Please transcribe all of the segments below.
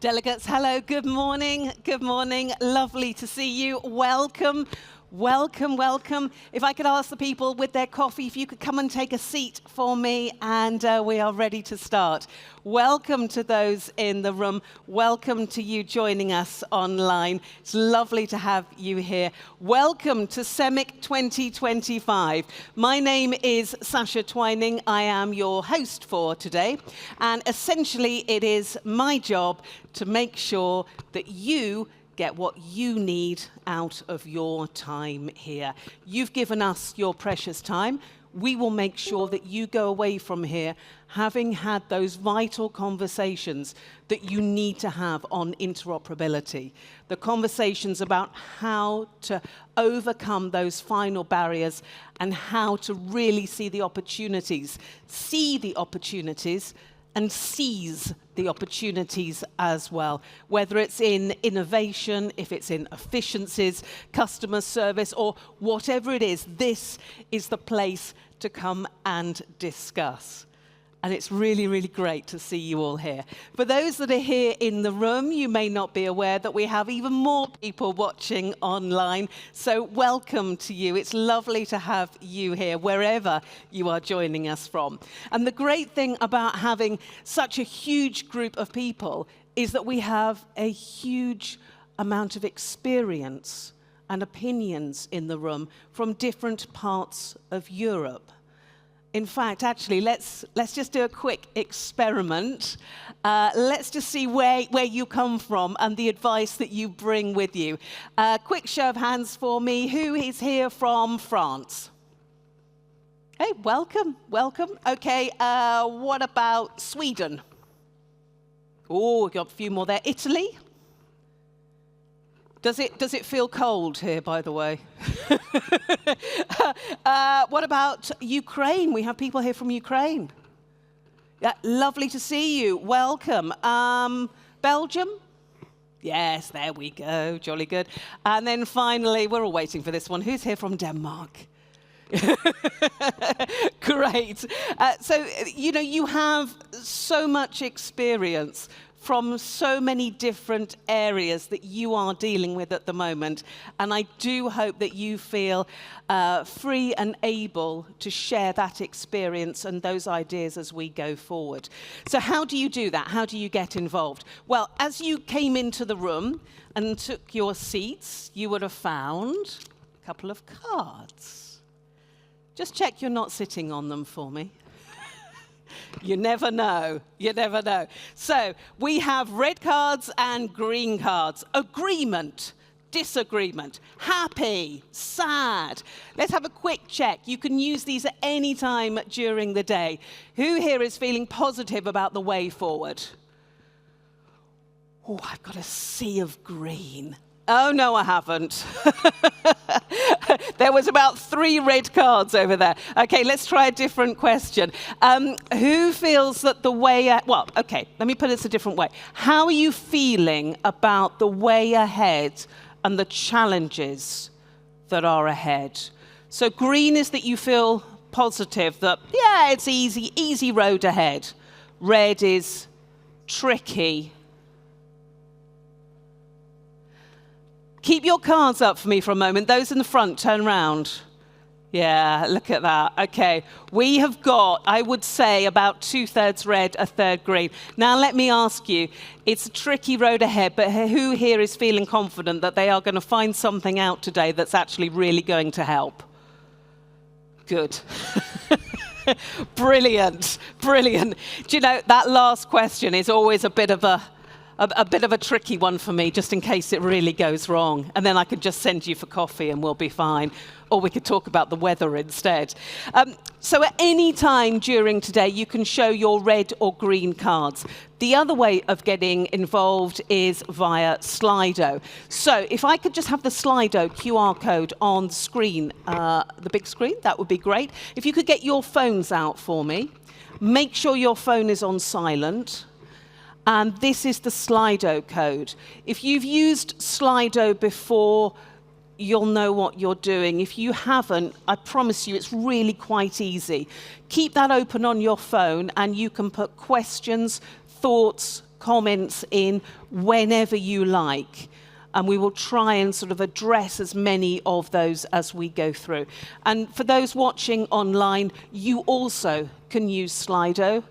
Delegates, hello, good morning, lovely to see you, welcome. If I could ask the people with their coffee, if you could come and take a seat for me, and we are ready to start. Welcome to those in the room, welcome to you joining us online. It's lovely to have you here. Welcome to SEMIC 2025. My name is Sasha Twining, I am your host for today, and essentially it is my job to make sure that you get what you need out of your time here. You've given us your precious time. We will make sure that you go away from here having had those vital conversations that you need to have on interoperability. The conversations about how to overcome those final barriers and how to really see the opportunities and seize the opportunities as well, whether it's in innovation, if it's in efficiencies, customer service, or whatever it is, this is the place to come and discuss. And it's really, really great to see you all here. For those that are here in the room, you may not be aware that we have even more people watching online. So welcome to you. It's lovely to have you here, wherever you are joining us from. And the great thing about having such a huge group of people is that we have a huge amount of experience and opinions in the room from different parts of Europe. In fact, actually, let's just do a quick experiment. Let's just see where you come from and the advice that you bring with you. Quick show of hands for me. Who is here from France? Hey, welcome. Okay, what about Sweden? Oh, we've got a few more there. Italy? Does it feel cold here, by the way? What about Ukraine? We have people here from Ukraine. Yeah, lovely to see you. Welcome. Belgium? Yes, there we go. Jolly good. And then finally, we're all waiting for this one. Who's here from Denmark? Great. So, you have so much experience from so many different areas that you are dealing with at the moment. And I do hope that you feel free and able to share that experience and those ideas as we go forward. So how do you do that? How do you get involved? Well, as you came into the room and took your seats, you would have found a couple of cards. Just check you're not sitting on them for me. You never know. So we have red cards and green cards. Agreement, disagreement, happy, sad. Let's have a quick check. You can use these at any time during the day. Who here is feeling positive about the way forward? Oh, I've got a sea of green. Oh, no, I haven't. There was about 3 red cards over there. Okay, let's try a different question. Who feels that the way... well, okay, let me put it a different way. How are you feeling about the way ahead and the challenges that are ahead? So green is that you feel positive, that, yeah, it's easy road ahead. Red is tricky. Keep your cards up for me for a moment. Those in the front, turn around. Yeah, look at that. Okay, we have got, I would say, about 2/3 red, 1/3 green. Now let me ask you, it's a tricky road ahead, but who here is feeling confident that they are going to find something out today that's actually really going to help? Good. Brilliant. Do you know, that last question is always a bit of a tricky one for me, just in case it really goes wrong. And then I could just send you for coffee and we'll be fine. Or we could talk about the weather instead. So at any time during today, you can show your red or green cards. The other way of getting involved is via Slido. So if I could just have the Slido QR code on the screen, the big screen, that would be great. If you could get your phones out for me, make sure your phone is on silent. And this is the Slido code. If you've used Slido before, you'll know what you're doing. If you haven't, I promise you it's really quite easy. Keep that open on your phone and you can put questions, thoughts, comments in whenever you like. And we will try and sort of address as many of those as we go through. And for those watching online, you also can use Slido.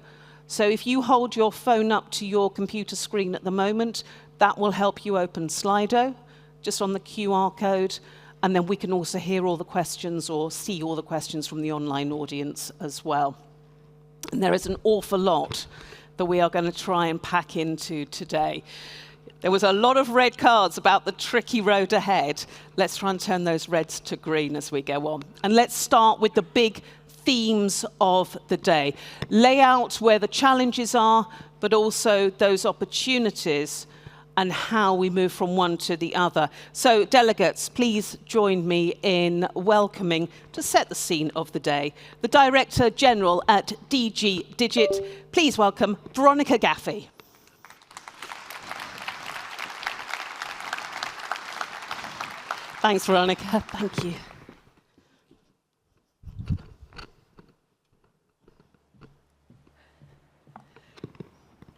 So if you hold your phone up to your computer screen at the moment, that will help you open Slido, just on the QR code. And then we can also hear all the questions or see all the questions from the online audience as well. And there is an awful lot that we are going to try and pack into today. There was a lot of red cards about the tricky road ahead. Let's try and turn those reds to green as we go on. And let's start with the big themes of the day. Lay out where the challenges are, but also those opportunities and how we move from one to the other. So delegates, please join me in welcoming, to set the scene of the day, the Director-General at DG Digit. Please welcome Veronica Gaffey. Thanks, Veronica. Thank you.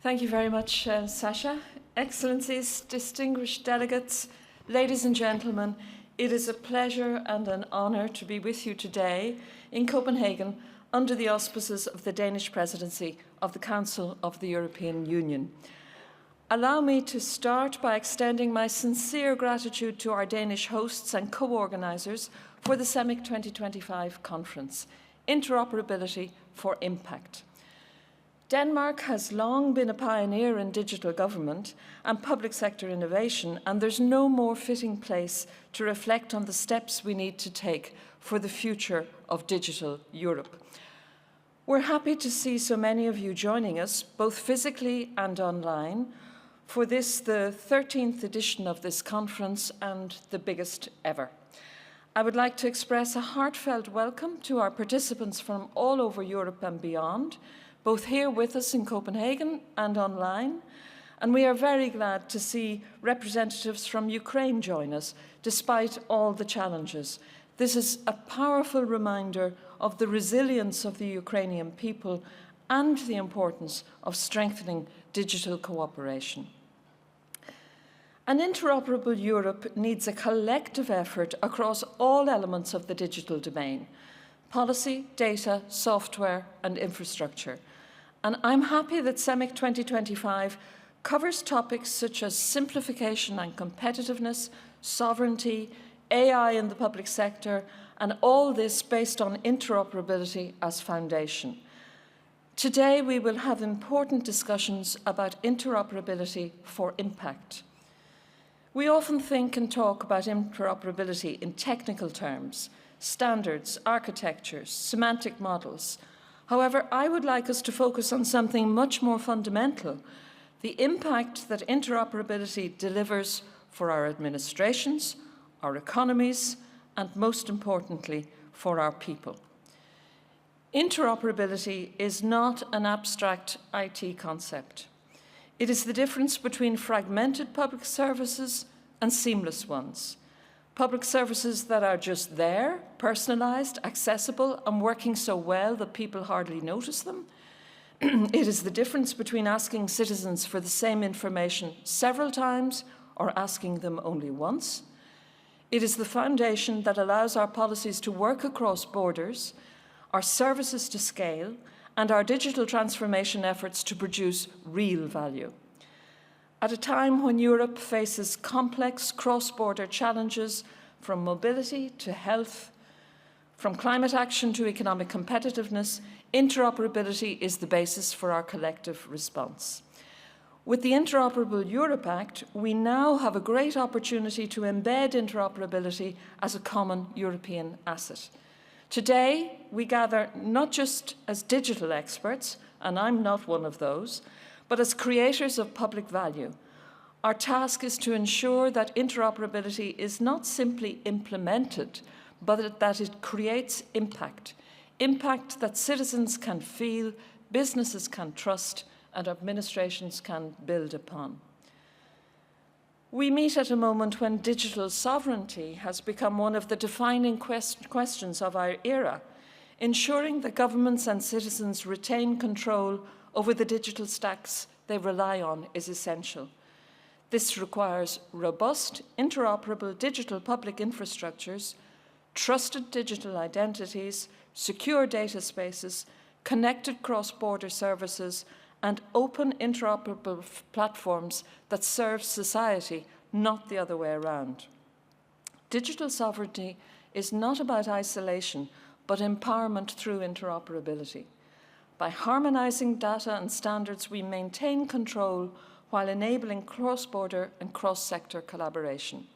Thank you very much, Sasha. Excellencies, distinguished delegates, ladies and gentlemen, it is a pleasure and an honor to be with you today in Copenhagen under the auspices of the Danish Presidency of the Council of the European Union. Allow me to start by extending my sincere gratitude to our Danish hosts and co-organisers for the SEMIC 2025 conference, Interoperability for Impact. Denmark has long been a pioneer in digital government and public sector innovation, and there's no more fitting place to reflect on the steps we need to take for the future of digital Europe. We're happy to see so many of you joining us, both physically and online, for this, the 13th edition of this conference and the biggest ever. I would like to express a heartfelt welcome to our participants from all over Europe and beyond, both here with us in Copenhagen and online. And we are very glad to see representatives from Ukraine join us, despite all the challenges. This is a powerful reminder of the resilience of the Ukrainian people and the importance of strengthening digital cooperation. An interoperable Europe needs a collective effort across all elements of the digital domain: policy, data, software, and infrastructure. And I'm happy that SEMIC 2025 covers topics such as simplification and competitiveness, sovereignty, AI in the public sector, and all this based on interoperability as foundation. Today, we will have important discussions about interoperability for impact. We often think and talk about interoperability in technical terms: standards, architectures, semantic models. However, I would like us to focus on something much more fundamental: the impact that interoperability delivers for our administrations, our economies, and most importantly, for our people. Interoperability is not an abstract IT concept. It is the difference between fragmented public services and seamless ones. Public services that are just there, personalized, accessible, and working so well that people hardly notice them. It is the difference between asking citizens for the same information several times or asking them only once. It is the foundation that allows our policies to work across borders, our services to scale, and our digital transformation efforts to produce real value. At a time when Europe faces complex cross-border challenges, from mobility to health, from climate action to economic competitiveness, interoperability is the basis for our collective response. With the Interoperable Europe Act, we now have a great opportunity to embed interoperability as a common European asset. Today, we gather not just as digital experts, and I'm not one of those, but as creators of public value. Our task is to ensure that interoperability is not simply implemented, but that it creates impact. Impact that citizens can feel, businesses can trust, and administrations can build upon. We meet at a moment when digital sovereignty has become one of the defining questions of our era, ensuring that governments and citizens retain control over the digital stacks they rely on is essential. This requires robust, interoperable digital public infrastructures, trusted digital identities, secure data spaces, connected cross-border services, and open interoperable platforms that serve society, not the other way around. Digital sovereignty is not about isolation, but empowerment through interoperability. By harmonizing data and standards, we maintain control while enabling cross-border and cross-sector collaboration.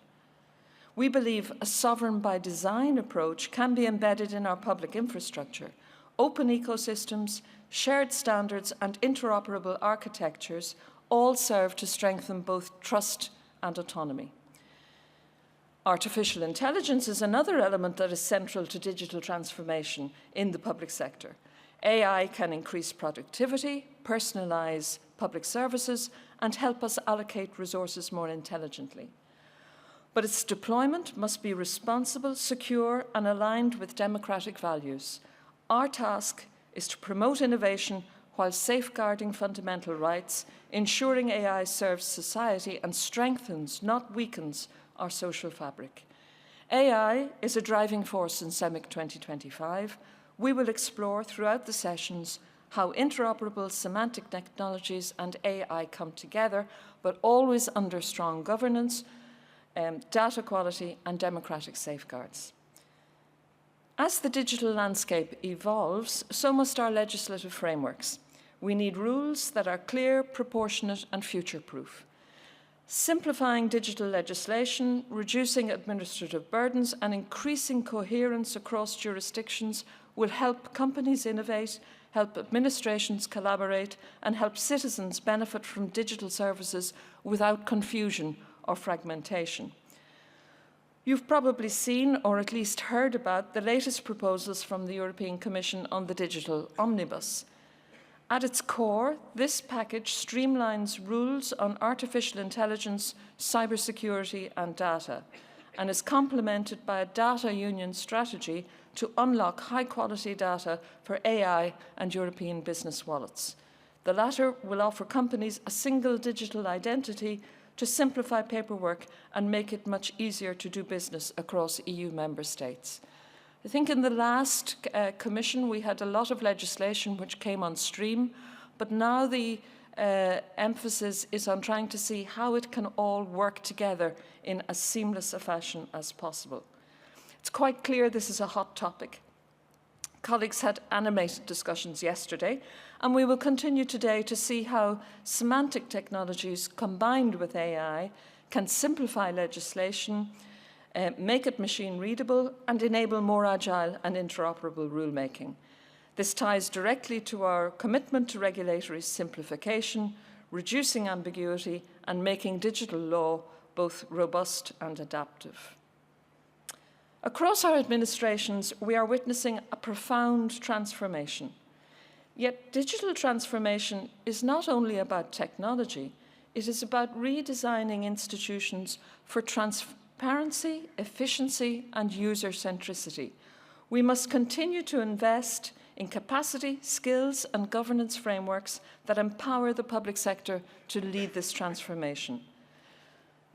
We believe a sovereign by design approach can be embedded in our public infrastructure. Open ecosystems, shared standards, and interoperable architectures all serve to strengthen both trust and autonomy. Artificial intelligence is another element that is central to digital transformation in the public sector. AI can increase productivity, personalize public services, and help us allocate resources more intelligently. But its deployment must be responsible, secure, and aligned with democratic values. Our task is to promote innovation while safeguarding fundamental rights, ensuring AI serves society and strengthens, not weakens, our social fabric. AI is a driving force in SEMIC 2025. We will explore throughout the sessions how interoperable semantic technologies and AI come together, but always under strong governance, data quality, and democratic safeguards. As the digital landscape evolves, so must our legislative frameworks. We need rules that are clear, proportionate, and future-proof. Simplifying digital legislation, reducing administrative burdens, and increasing coherence across jurisdictions will help companies innovate, help administrations collaborate, and help citizens benefit from digital services without confusion or fragmentation. You've probably seen, or at least heard about, the latest proposals from the European Commission on the digital omnibus. At its core, this package streamlines rules on artificial intelligence, cybersecurity, and data, and is complemented by a data union strategy to unlock high-quality data for AI and European business wallets. The latter will offer companies a single digital identity to simplify paperwork and make it much easier to do business across EU member states. I think in the last Commission we had a lot of legislation which came on stream, but now the emphasis is on trying to see how it can all work together in as seamless a fashion as possible. It's quite clear this is a hot topic. Colleagues had animated discussions yesterday, and we will continue today to see how semantic technologies combined with AI can simplify legislation, make it machine readable, and enable more agile and interoperable rulemaking. This ties directly to our commitment to regulatory simplification, reducing ambiguity, and making digital law both robust and adaptive. Across our administrations, we are witnessing a profound transformation. Yet digital transformation is not only about technology, it is about redesigning institutions for transparency, efficiency, and user centricity. We must continue to invest in capacity, skills, and governance frameworks that empower the public sector to lead this transformation.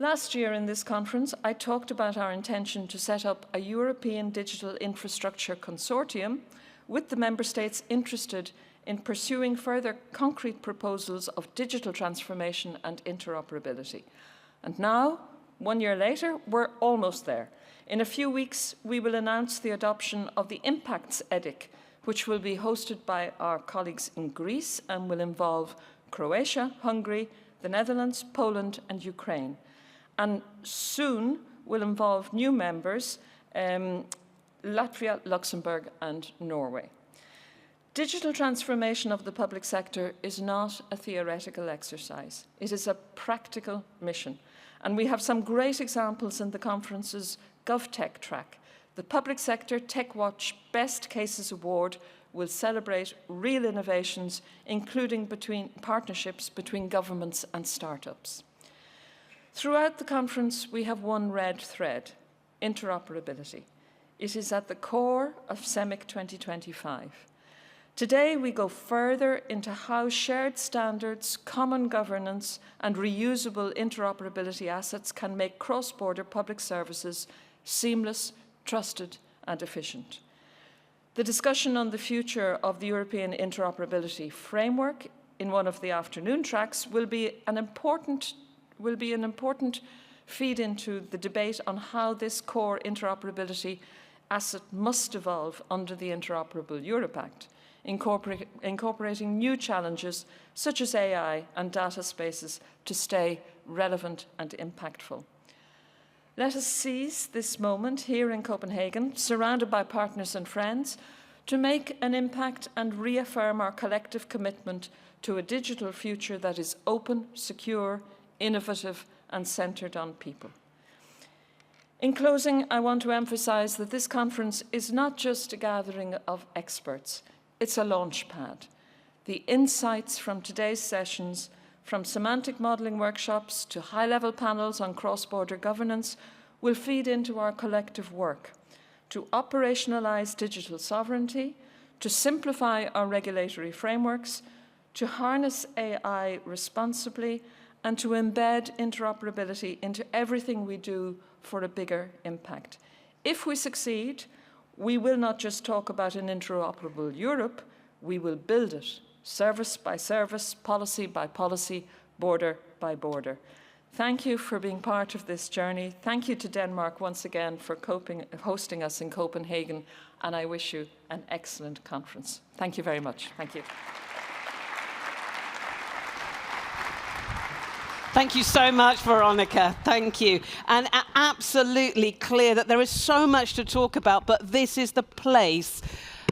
Last year in this conference, I talked about our intention to set up a European Digital Infrastructure Consortium with the member states interested in pursuing further concrete proposals of digital transformation and interoperability. And now, 1 year later, we're almost there. In a few weeks, we will announce the adoption of the Impacts Edic, which will be hosted by our colleagues in Greece and will involve Croatia, Hungary, the Netherlands, Poland, and Ukraine. And soon will involve new members, Latvia, Luxembourg, and Norway. Digital transformation of the public sector is not a theoretical exercise. It is a practical mission. And we have some great examples in the conference's GovTech track. The Public Sector TechWatch Best Cases Award will celebrate real innovations, including partnerships between governments and startups. Throughout the conference, we have one red thread: interoperability. It is at the core of SEMIC 2025. Today, we go further into how shared standards, common governance, and reusable interoperability assets can make cross-border public services seamless, trusted, and efficient. The discussion on the future of the European interoperability framework in one of the afternoon tracks will be an important feed into the debate on how this core interoperability asset must evolve under the Interoperable Europe Act, incorporating new challenges such as AI and data spaces to stay relevant and impactful. Let us seize this moment here in Copenhagen, surrounded by partners and friends, to make an impact and reaffirm our collective commitment to a digital future that is open, secure, innovative, and centered on people. In closing, I want to emphasize that this conference is not just a gathering of experts, it's a launch pad. The insights from today's sessions, from semantic modeling workshops to high-level panels on cross-border governance, will feed into our collective work to operationalize digital sovereignty, to simplify our regulatory frameworks, to harness AI responsibly, and to embed interoperability into everything we do for a bigger impact. If we succeed, we will not just talk about an interoperable Europe, we will build it, service by service, policy by policy, border by border. Thank you for being part of this journey. Thank you to Denmark once again for hosting us in Copenhagen, and I wish you an excellent conference. Thank you very much. Thank you. Thank you so much, Veronica. Thank you. And absolutely clear that there is so much to talk about, but this is the place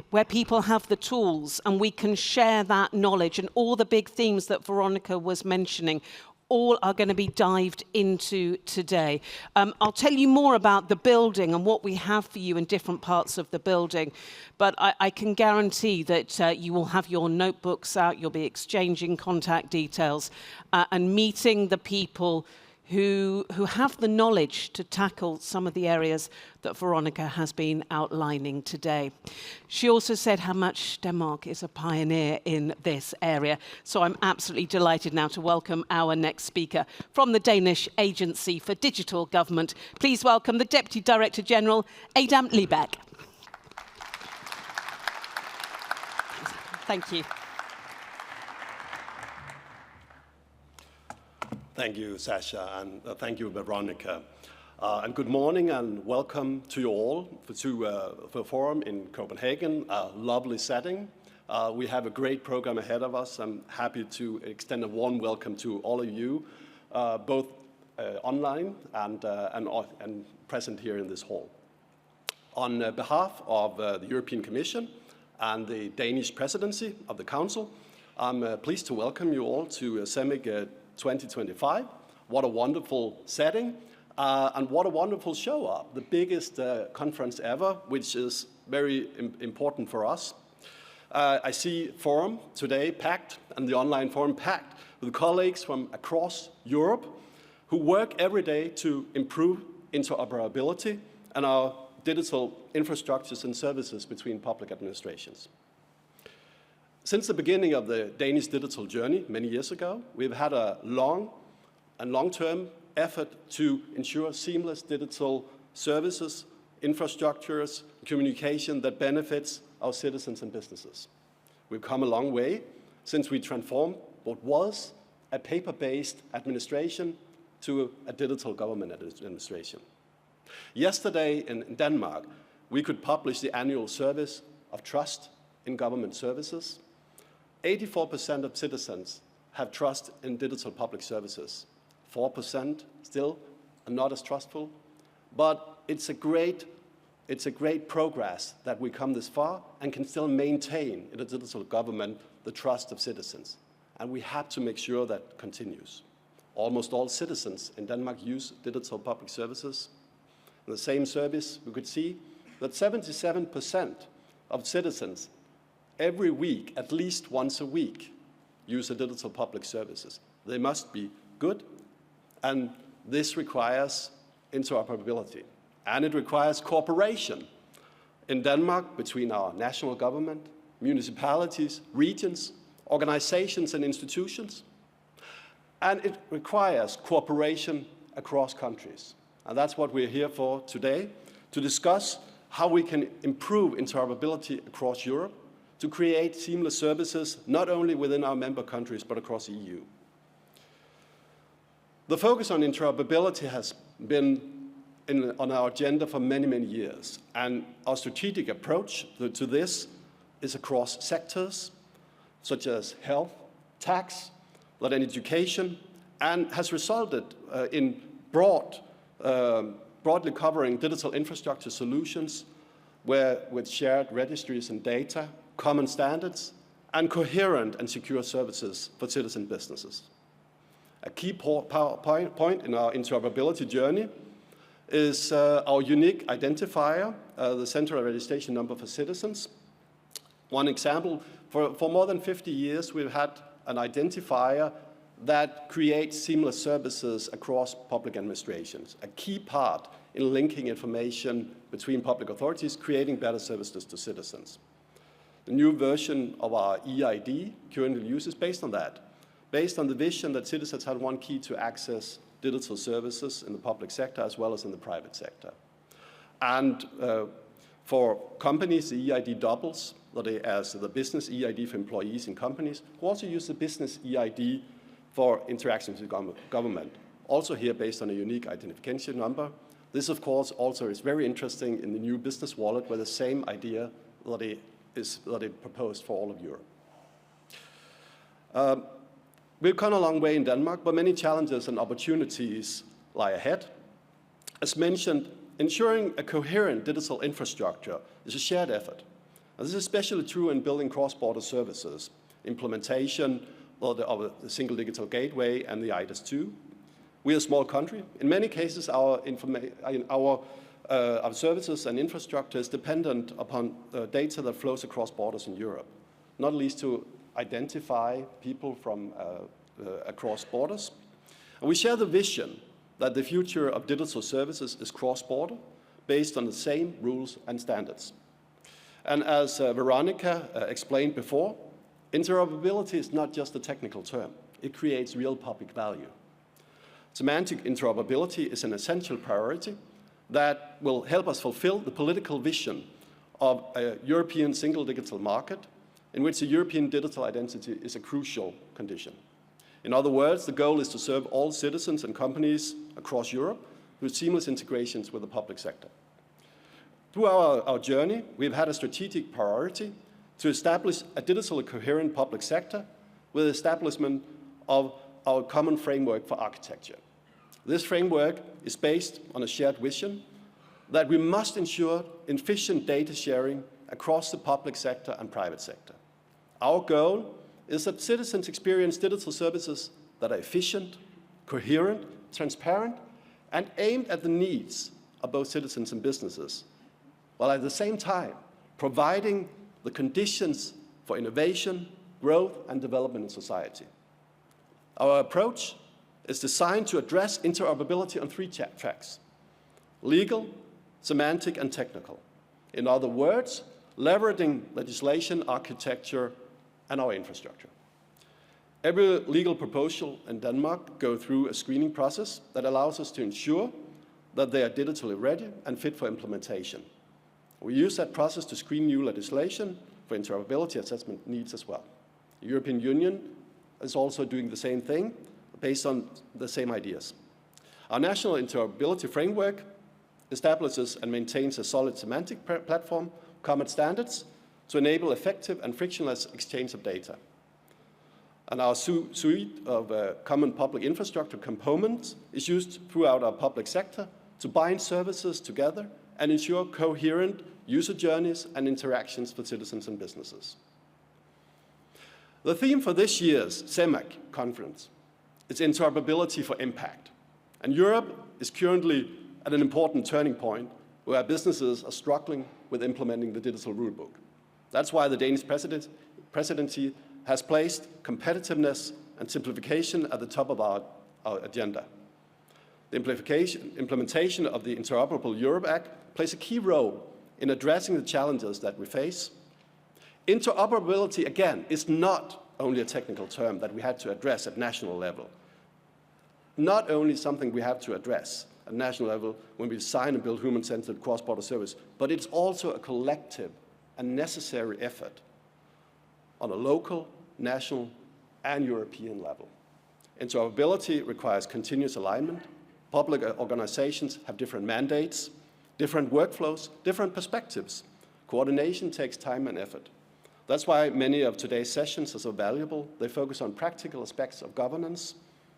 where people have the tools and we can share that knowledge, and all the big themes that Veronica was mentioning all are going to be dived into today. I'll tell you more about the building and what we have for you in different parts of the building, but I can guarantee that you will have your notebooks out, you'll be exchanging contact details and meeting the people who have the knowledge to tackle some of the areas that Veronica has been outlining today. She also said how much Denmark is a pioneer in this area. So I'm absolutely delighted now to welcome our next speaker from the Danish Agency for Digital Government. Please welcome the Deputy Director-General, Adam Lebech. Thank you. Thank you, Sasha, and thank you, Veronica. And good morning and welcome to you all to a forum in Copenhagen, a lovely setting. We have a great program ahead of us. I'm happy to extend a warm welcome to all of you, both online and present here in this hall. On behalf of the European Commission and the Danish Presidency of the Council, I'm pleased to welcome you all to SEMIC 2025. What a wonderful setting and what a wonderful show up. The biggest conference ever, which is very important for us. I see forum today packed and the online forum packed with colleagues from across Europe who work every day to improve interoperability and our digital infrastructures and services between public administrations. Since the beginning of the Danish digital journey many years ago, we've had a long-term effort to ensure seamless digital services, infrastructures, communication that benefits our citizens and businesses. We've come a long way since we transformed what was a paper-based administration to a digital government administration. Yesterday in Denmark, we could publish the annual service of trust in government services. 84% of citizens have trust in digital public services. 4% still are not as trustful, but it's a great progress that we come this far and can still maintain in a digital government the trust of citizens. And we have to make sure that continues. Almost all citizens in Denmark use digital public services. In the same service, we could see that 77% of citizens every week, at least once a week, use the digital public services. They must be good, and this requires interoperability. And it requires cooperation in Denmark between our national government, municipalities, regions, organizations and institutions. And it requires cooperation across countries. And that's what we're here for today, to discuss how we can improve interoperability across Europe to create seamless services, not only within our member countries, but across the EU. The focus on interoperability has been on our agenda for many, many years. And our strategic approach to this is across sectors, such as health, tax, and education, and has resulted in broadly covering digital infrastructure solutions with shared registries and data, common standards, and coherent and secure services for citizen businesses. A key point in our interoperability journey is our unique identifier, the central registration number for citizens. One example, for more than 50 years, we've had an identifier that creates seamless services across public administrations, a key part in linking information between public authorities, creating better services to citizens. The new version of our EID currently uses based on that, based on the vision that citizens have one key to access digital services in the public sector as well as in the private sector. And for companies, the EID doubles as the business EID for employees in companies, who also use the business EID for interactions with government, also here based on a unique identification number. This, of course, also is very interesting in the new business wallet, where the same idea is proposed for all of Europe. We've come a long way in Denmark, but many challenges and opportunities lie ahead. As mentioned, ensuring a coherent digital infrastructure is a shared effort. And this is especially true in building cross-border services, implementation of the single digital gateway and the IDAS2. We're a small country. In many cases, our services and infrastructure is dependent upon data that flows across borders in Europe, not least to identify people from across borders. And we share the vision that the future of digital services is cross-border, based on the same rules and standards. And as Veronica explained before, interoperability is not just a technical term. It creates real public value. Semantic interoperability is an essential priority that will help us fulfill the political vision of a European single digital market, in which the European digital identity is a crucial condition. In other words, the goal is to serve all citizens and companies across Europe with seamless integrations with the public sector. Through our journey, we've had a strategic priority to establish a digitally coherent public sector with the establishment of our common framework for architecture. This framework is based on a shared vision that we must ensure efficient data sharing across the public sector and private sector. Our goal is that citizens experience digital services that are efficient, coherent, transparent, and aimed at the needs of both citizens and businesses, while at the same time providing the conditions for innovation, growth, and development in society. Our approach is designed to address interoperability on three tracks: legal, semantic, and technical. In other words, leveraging legislation, architecture, and our infrastructure. Every legal proposal in Denmark goes through a screening process that allows us to ensure that they are digitally ready and fit for implementation. We use that process to screen new legislation for interoperability assessment needs as well. The European Union is also doing the same thing based on the same ideas. Our national interoperability framework establishes and maintains a solid semantic platform, common standards, to enable effective and frictionless exchange of data. And our suite of common public infrastructure components is used throughout our public sector to bind services together and ensure coherent user journeys and interactions for citizens and businesses. The theme for this year's SEMIC conference is interoperability for impact. And Europe is currently at an important turning point where businesses are struggling with implementing the digital rulebook. That's why the Danish Presidency has placed competitiveness and simplification at the top of our agenda. The implementation of the Interoperable Europe Act plays a key role in addressing the challenges that we face. Interoperability, again, is not only a technical term that we had to address at national level. Not only something we have to address at national level when we design and build human-centered cross-border service, but it's also a collective and necessary effort on a local, national, and European level. Interoperability requires continuous alignment. Public organizations have different mandates, different workflows, different perspectives. Coordination takes time and effort. That's why many of today's sessions are so valuable. They focus on practical aspects of governance,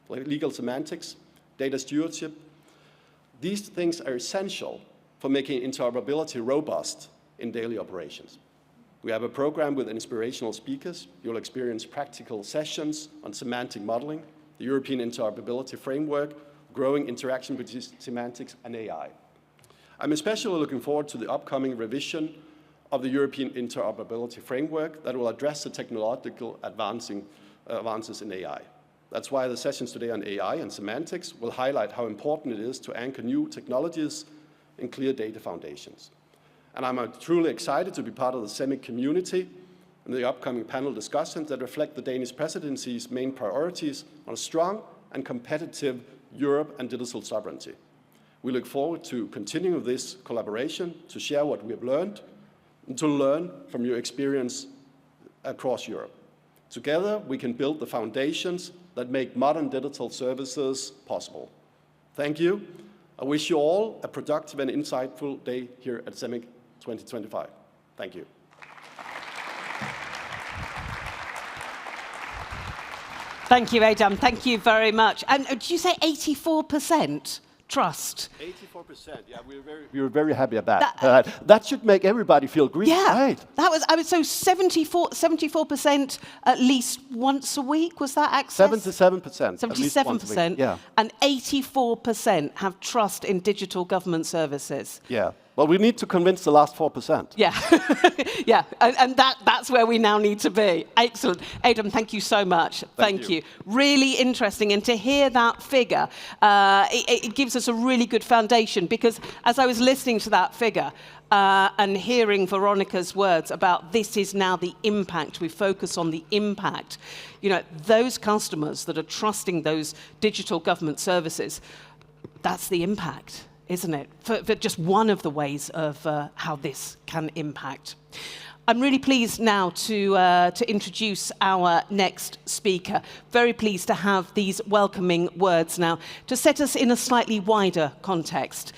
like legal semantics, data stewardship. These things are essential for making interoperability robust in daily operations. We have a program with inspirational speakers. You'll experience practical sessions on semantic modeling, the European Interoperability Framework, growing interaction between semantics and AI. I'm especially looking forward to the upcoming revision of the European Interoperability Framework that will address the technological advances in AI. That's why the sessions today on AI and semantics will highlight how important it is to anchor new technologies in clear data foundations. And I'm truly excited to be part of the SEMIC community in the upcoming panel discussions that reflect the Danish Presidency's main priorities on a strong and competitive Europe and digital sovereignty. We look forward to continuing this collaboration, to share what we have learned, and to learn from your experience across Europe. Together, we can build the foundations that make modern digital services possible. Thank you. I wish you all a productive and insightful day here at SEMIC 2025. Thank you. Thank you, Adam. Thank you very much. And did you say 84%? Trust. 84%. Yeah, we were very happy about that. That should make everybody feel green. Yeah, right. I was so 74% at least once a week. Was that access? 77%. 77%. Yeah. And 84% have trust in digital government services. Yeah. Well, we need to convince the last 4%. Yeah, yeah, and that's where we now need to be. Excellent. Adam, thank you so much. Thank you. Really interesting, and to hear that figure, it gives us a really good foundation, because as I was listening to that figure and hearing Veronica's words about this is now the impact, we focus on the impact, you know, those customers that are trusting those digital government services, that's the impact, isn't it? For just one of the ways of how this can impact. I'm really pleased now to introduce our next speaker. Very pleased to have these welcoming words now to set us in a slightly wider context.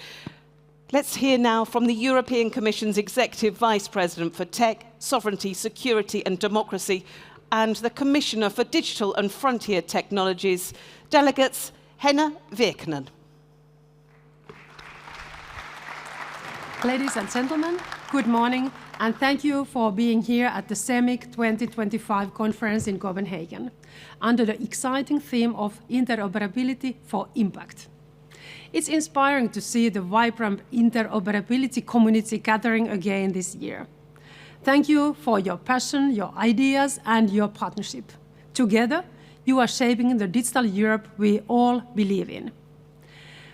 Let's hear now from the European Commission's Executive Vice President for Tech, Sovereignty, Security and Democracy, and the Commissioner for Digital and Frontier Technologies, delegates Henna, Virkkunen. Ladies and gentlemen, good morning, and thank you for being here at the SEMIC 2025 conference in Copenhagen, under the exciting theme of Interoperability for Impact. It's inspiring to see the vibrant interoperability community gathering again this year. Thank you for your passion, your ideas, and your partnership. Together, you are shaping the digital Europe we all believe in.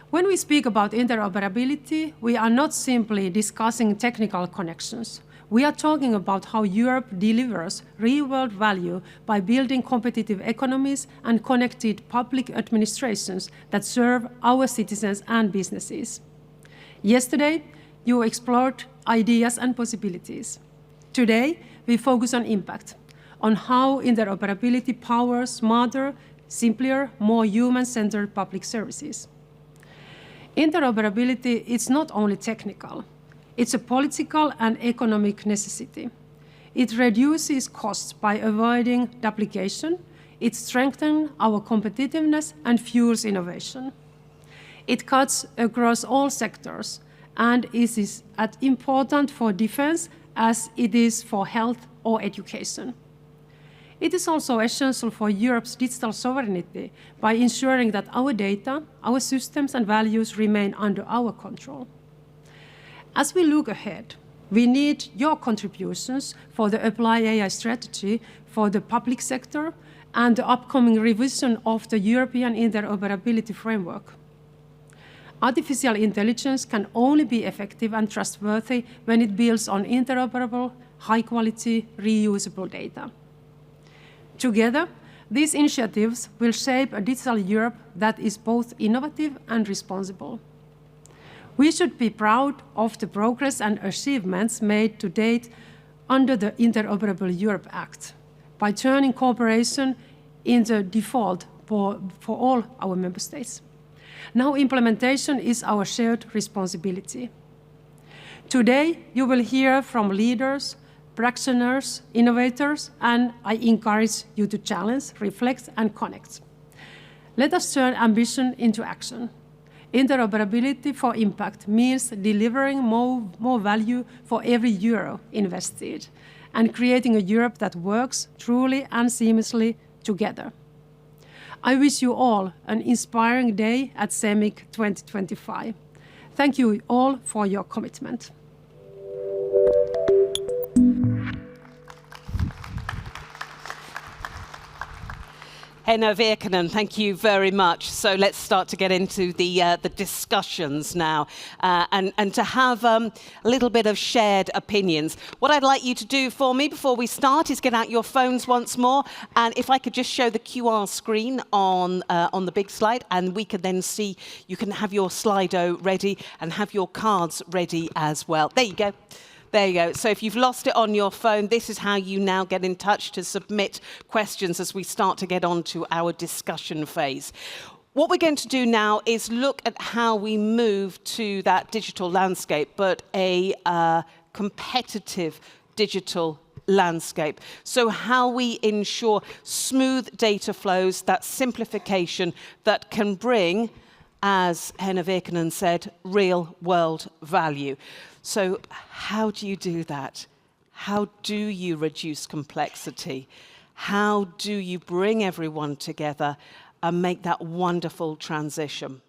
When we speak about interoperability, we are not simply discussing technical connections. We are talking about how Europe delivers real-world value by building competitive economies and connected public administrations that serve our citizens and businesses. Yesterday, you explored ideas and possibilities. Today, we focus on impact, on how interoperability powers smarter, simpler, more human-centered public services. Interoperability is not only technical, it's a political and economic necessity. It reduces costs by avoiding duplication, it strengthens our competitiveness and fuels innovation. It cuts across all sectors and is as important for defense as it is for health or education. It is also essential for Europe's digital sovereignty by ensuring that our data, our systems and values remain under our control. As we look ahead, we need your contributions for the Apply AI strategy for the public sector and the upcoming revision of the European Interoperability Framework. Artificial intelligence can only be effective and trustworthy when it builds on interoperable high-quality, reusable data. Together, these initiatives will shape a digital Europe that is both innovative and responsible. We should be proud of the progress and achievements made to date under the Interoperable Europe Act by turning cooperation into default for all our member states. Now implementation is our shared responsibility. Today, you will hear from leaders, practitioners, innovators, and I encourage you to challenge, reflect, and connect. Let us turn ambition into action. Interoperability for impact means delivering more value for every euro invested and creating a Europe that works truly and seamlessly together. I wish you all an inspiring day at SEMIC 2025. Thank you all for your commitment. Henna, Virkkunen, thank you very much. So let's start to get into the discussions now and to have a little bit of shared opinions. What I'd like you to do for me before we start is get out your phones once more, and if I could just show the QR screen on the big slide, and we could then see, you can have your Slido ready and have your cards ready as well. There you go. There you go. So if you've lost it on your phone, this is how you now get in touch to submit questions as we start to get on to our discussion phase. What we're going to do now is look at how we move to that digital landscape, but a competitive digital landscape. So how we ensure smooth data flows, that simplification that can bring, as Henna Virkkunen said, real world value. So how do you do that? How do you reduce complexity? How do you bring everyone together and make that wonderful transition?